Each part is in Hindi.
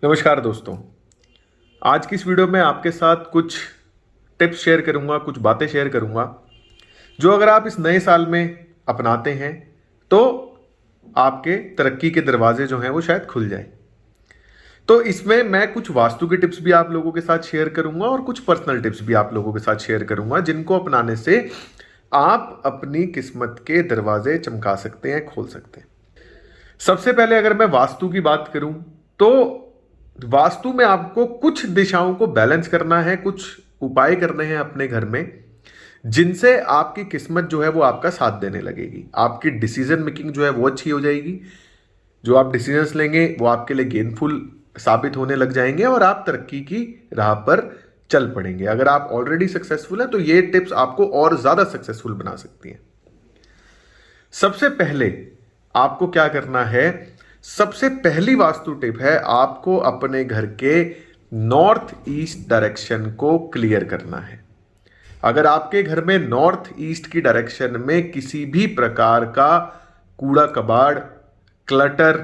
नमस्कार दोस्तों। आज की इस वीडियो में आपके साथ कुछ टिप्स शेयर करूंगा, कुछ बातें शेयर करूंगा जो अगर आप इस नए साल में अपनाते हैं तो आपके तरक्की के दरवाजे जो हैं वो शायद खुल जाएं। तो इसमें मैं कुछ वास्तु की टिप्स भी आप लोगों के साथ शेयर करूंगा और कुछ पर्सनल टिप्स भी आप लोगों के साथ शेयर करूंगा जिनको अपनाने से आप अपनी किस्मत के दरवाजे चमका सकते हैं, खोल सकते हैं। सबसे पहले अगर मैं वास्तु की बात करूं तो वास्तु में आपको कुछ दिशाओं को बैलेंस करना है, कुछ उपाय करने हैं अपने घर में जिनसे आपकी किस्मत जो है वो आपका साथ देने लगेगी। आपकी डिसीजन मेकिंग जो है वो अच्छी हो जाएगी। जो आप डिसीजंस लेंगे वो आपके लिए गेनफुल साबित होने लग जाएंगे और आप तरक्की की राह पर चल पड़ेंगे। अगर आप ऑलरेडी सक्सेसफुल हैं तो ये टिप्स आपको और ज्यादा सक्सेसफुल बना सकती हैं। सबसे पहले आपको क्या करना है, सबसे पहली वास्तु टिप है आपको अपने घर के नॉर्थ ईस्ट डायरेक्शन को क्लियर करना है। अगर आपके घर में नॉर्थ ईस्ट की डायरेक्शन में किसी भी प्रकार का कूड़ा कबाड़, क्लटर,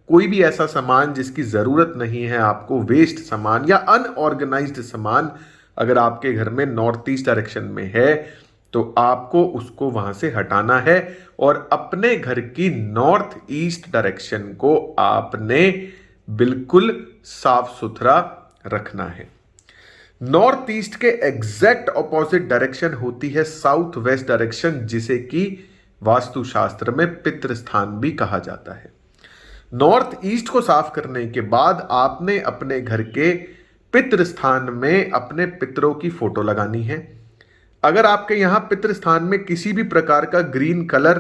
कोई भी ऐसा सामान जिसकी जरूरत नहीं है आपको, वेस्ट सामान या अनऑर्गेनाइज्ड सामान अगर आपके घर में नॉर्थ ईस्ट डायरेक्शन में है तो आपको उसको वहां से हटाना है और अपने घर की नॉर्थ ईस्ट डायरेक्शन को आपने बिल्कुल साफ सुथरा रखना है। नॉर्थ ईस्ट के एग्जैक्ट ऑपोजिट डायरेक्शन होती है साउथ वेस्ट डायरेक्शन, जिसे कि वास्तुशास्त्र में पितृ स्थान भी कहा जाता है। नॉर्थ ईस्ट को साफ करने के बाद आपने अपने घर के पितृ स्थान में अपने पितरों की फोटो लगानी है। अगर आपके यहां पितृ स्थान में किसी भी प्रकार का ग्रीन कलर,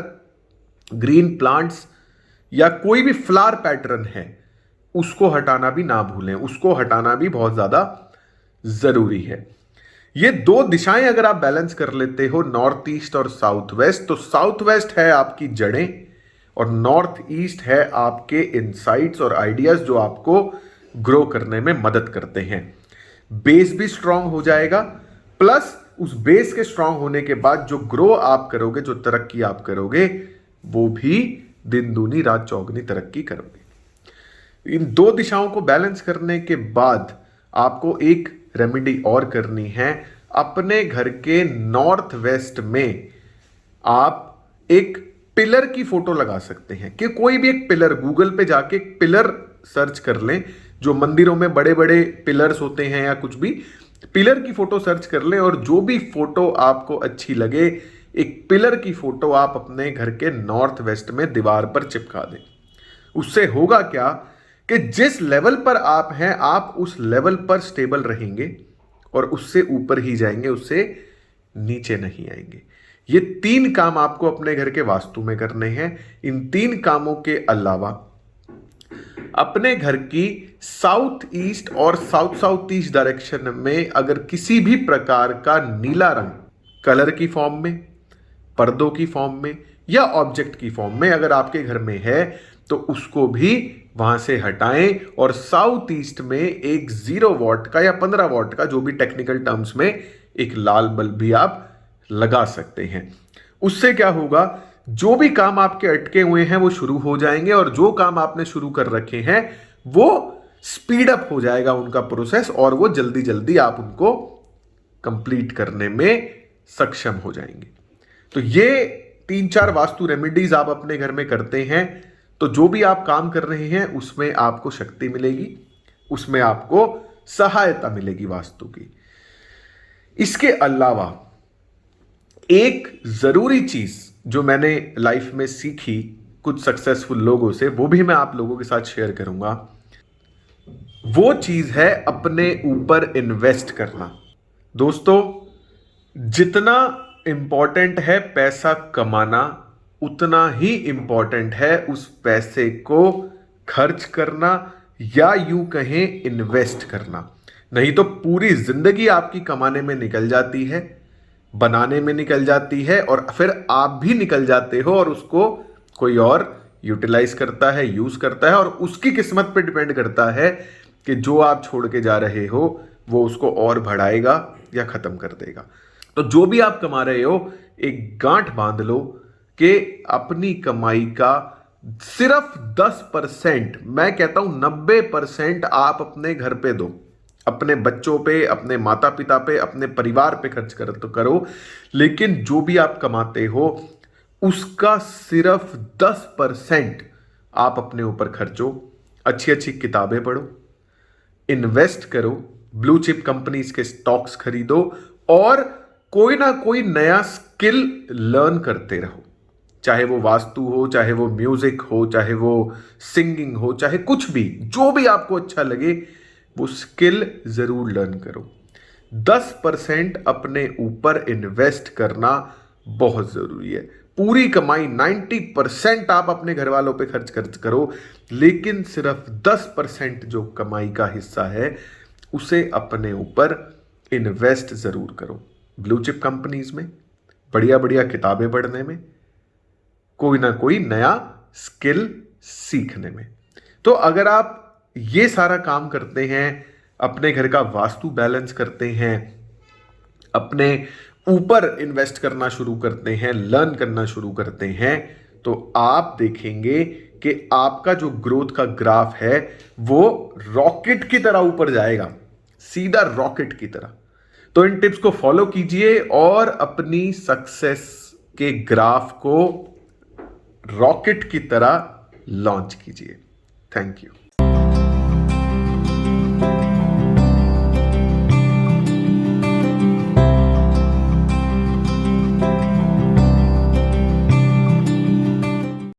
ग्रीन प्लांट्स या कोई भी फ्लावर पैटर्न है उसको हटाना भी ना भूलें। उसको हटाना भी बहुत ज्यादा जरूरी है। ये दो दिशाएं अगर आप बैलेंस कर लेते हो, नॉर्थ ईस्ट और साउथ वेस्ट, तो साउथ वेस्ट है आपकी जड़ें और नॉर्थ ईस्ट है आपके इनसाइट्स और आइडियाज जो आपको ग्रो करने में मदद करते हैं। बेस भी स्ट्रांग हो जाएगा, प्लस उस बेस के स्ट्रांग होने के बाद जो ग्रो आप करोगे, जो तरक्की आप करोगे, वो भी दिन दूनी रात चौगुनी तरक्की करोगे। इन दो दिशाओं को बैलेंस करने के बाद आपको एक रेमेडी और करनी है। अपने घर के नॉर्थ वेस्ट में आप एक पिलर की फोटो लगा सकते हैं कि कोई भी एक पिलर, गूगल पे जाके पिलर सर्च कर लें, जो मंदिरों में बड़े बड़े पिलर्स होते हैं या कुछ भी, पिलर की फोटो सर्च कर लें और जो भी फोटो आपको अच्छी लगे, एक पिलर की फोटो आप अपने घर के नॉर्थ वेस्ट में दीवार पर चिपका दें। उससे होगा क्या कि जिस लेवल पर आप हैं आप उस लेवल पर स्टेबल रहेंगे और उससे ऊपर ही जाएंगे, उससे नीचे नहीं आएंगे। ये तीन काम आपको अपने घर के वास्तु में करने हैं। इन तीन कामों के अलावा अपने घर की साउथ ईस्ट और साउथ साउथ ईस्ट डायरेक्शन में अगर किसी भी प्रकार का नीला रंग कलर की फॉर्म में, पर्दों की फॉर्म में या ऑब्जेक्ट की फॉर्म में अगर आपके घर में है तो उसको भी वहां से हटाएं और साउथ ईस्ट में एक 0 वॉट का या 15 वॉट का, जो भी टेक्निकल टर्म्स में, एक लाल बल्ब भी आप लगा सकते हैं। उससे क्या होगा, जो भी काम आपके अटके हुए हैं वो शुरू हो जाएंगे और जो काम आपने शुरू कर रखे हैं वो स्पीड अप हो जाएगा उनका प्रोसेस और वो जल्दी जल्दी आप उनको कंप्लीट करने में सक्षम हो जाएंगे। तो ये 3-4 वास्तु रेमेडीज आप अपने घर में करते हैं तो जो भी आप काम कर रहे हैं उसमें आपको शक्ति मिलेगी, उसमें आपको सहायता मिलेगी वास्तु की। इसके अलावा एक जरूरी चीज जो मैंने लाइफ में सीखी कुछ सक्सेसफुल लोगों से, वो भी मैं आप लोगों के साथ शेयर करूंगा। वो चीज है अपने ऊपर इन्वेस्ट करना। दोस्तों, जितना इंपॉर्टेंट है पैसा कमाना, उतना ही इंपॉर्टेंट है उस पैसे को खर्च करना या यूं कहें इन्वेस्ट करना। नहीं तो पूरी जिंदगी आपकी कमाने में निकल जाती है, बनाने में निकल जाती है और फिर आप भी निकल जाते हो और उसको कोई और यूटिलाइज करता है, यूज करता है और उसकी किस्मत पे डिपेंड करता है कि जो आप छोड़ के जा रहे हो वो उसको और बढ़ाएगा या खत्म कर देगा। तो जो भी आप कमा रहे हो एक गांठ बांध लो कि अपनी कमाई का सिर्फ 10%, मैं कहता हूं 90% आप अपने घर पे दो, अपने बच्चों पे, अपने माता पिता पे, अपने परिवार पे खर्च कर तो करो, लेकिन जो भी आप कमाते हो उसका सिर्फ 10% आप अपने ऊपर खर्चो। अच्छी अच्छी किताबें पढ़ो, इन्वेस्ट करो, ब्लू चिप कंपनीज के स्टॉक्स खरीदो और कोई ना कोई नया स्किल लर्न करते रहो। चाहे वो वास्तु हो, चाहे वो म्यूजिक हो, चाहे वो सिंगिंग हो, चाहे कुछ भी, जो भी आपको अच्छा लगे वो स्किल जरूर लर्न करो। 10% अपने ऊपर इन्वेस्ट करना बहुत जरूरी है। पूरी कमाई 90% आप अपने घर वालों पे खर्च करो, लेकिन सिर्फ 10% जो कमाई का हिस्सा है उसे अपने ऊपर इन्वेस्ट जरूर करो। ब्लू चिप कंपनीज में, बढ़िया बढ़िया किताबें पढ़ने में, कोई ना कोई नया स्किल सीखने में। तो अगर आप ये सारा काम करते हैं, अपने घर का वास्तु बैलेंस करते हैं, अपने ऊपर इन्वेस्ट करना शुरू करते हैं, लर्न करना शुरू करते हैं, तो आप देखेंगे कि आपका जो ग्रोथ का ग्राफ है वो रॉकेट की तरह ऊपर जाएगा, सीधा रॉकेट की तरह। तो इन टिप्स को फॉलो कीजिए और अपनी सक्सेस के ग्राफ को रॉकेट की तरह लॉन्च कीजिए। Thank you.